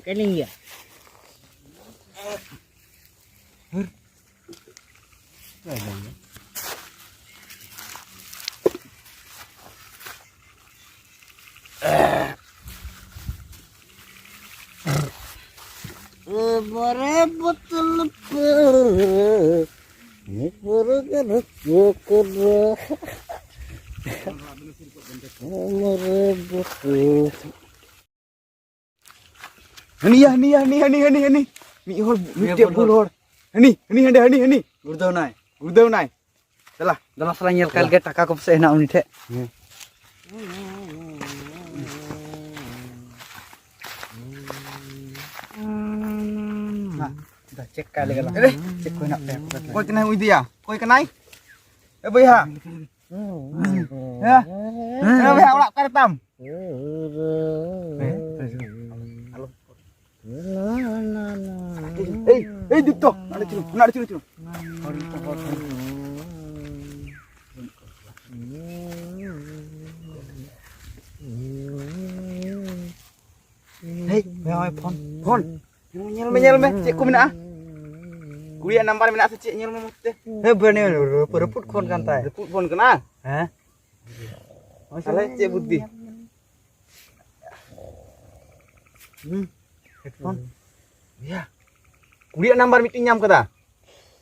Kening ya. Hani. Mi hor mi bul hor. Hani. Gurdau nai. Dalam salah nyel kali ke taka ko se na uni the. Nah, dah cek kali kala. Cek ko nak pe. Koi kenai ui dia. Koi kenai. Bai ha. Ya. Bai ha ulak kar tam. Dito. Ada curu. Phone. Nyel me. Cek ku mina. Kuliah nambar mina cek nyel me mute. Berani reput phone kan tai. Reput phone kena. Hah? Masalah cek budi. Headphone. Ya. Kuliah nambar meeting nyam kata.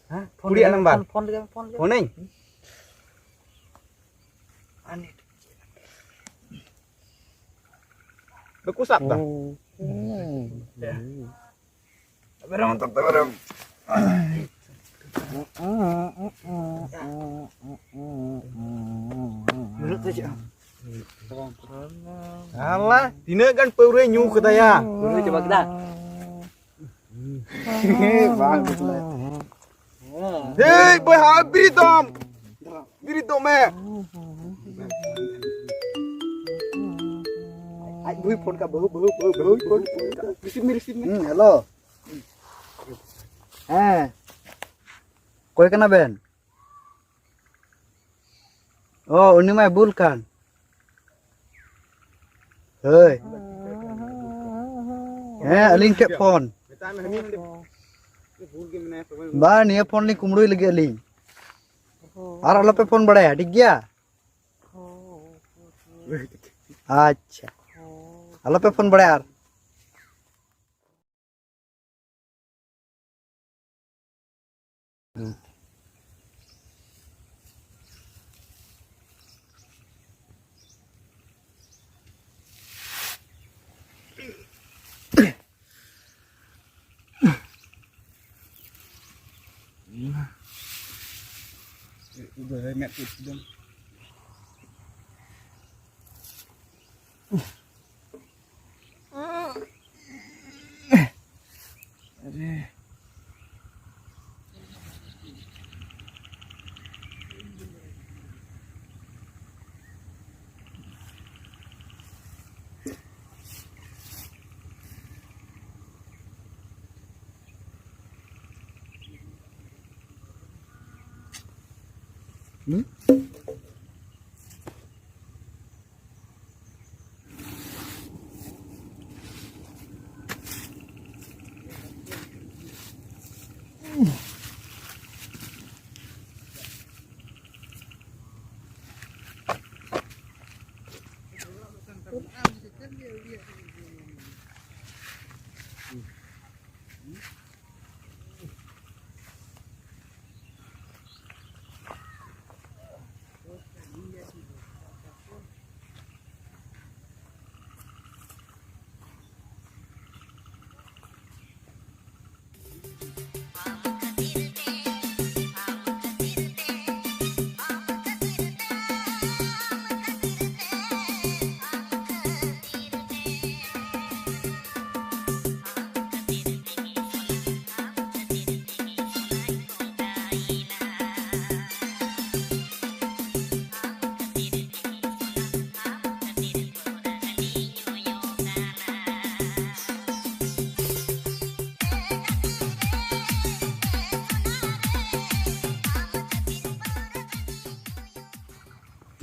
Hah? Kuliah nambar. Phone ning. Ani. Bekusap dah. Ya. Barang. Duduk saja. Alah, dina kan peure nyu kata ya. Peure coba kita. Bang, betul. Hei, boy, biri tom me. Ai bui phone ka bau phone. Receive. Hello. Koi kena ben? Oh, ini mah bulkan. Hei. Aling ke phone. Ba niya phone ni kumrui lagi aling. Ar ala pe phone bada hai, ठीक गया? अच्छा. ala pe phone bada यार. Udah met dong.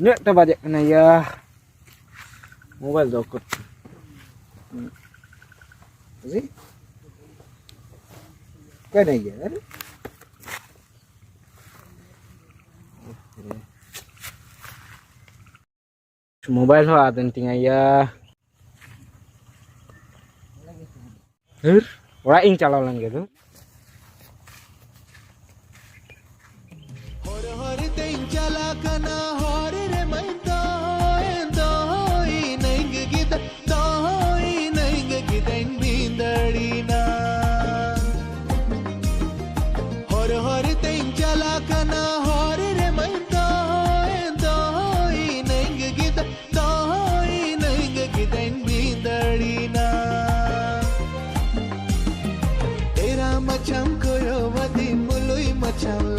Nek ta bajak kena ya. Mobile dokot. Sih? Kena ya. Mobile ho adan tinggal ya. Orang ing calo lang gitu.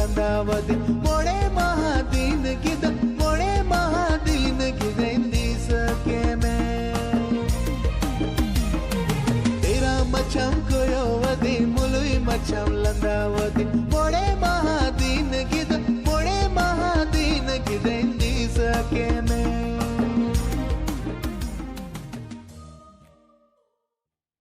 लंदावदी मोड़े महादीन गिद मोड़े महादीन गिदेंदी सके मैं तेरा मचम कोयोवदी मुलुई मचम लंदावदी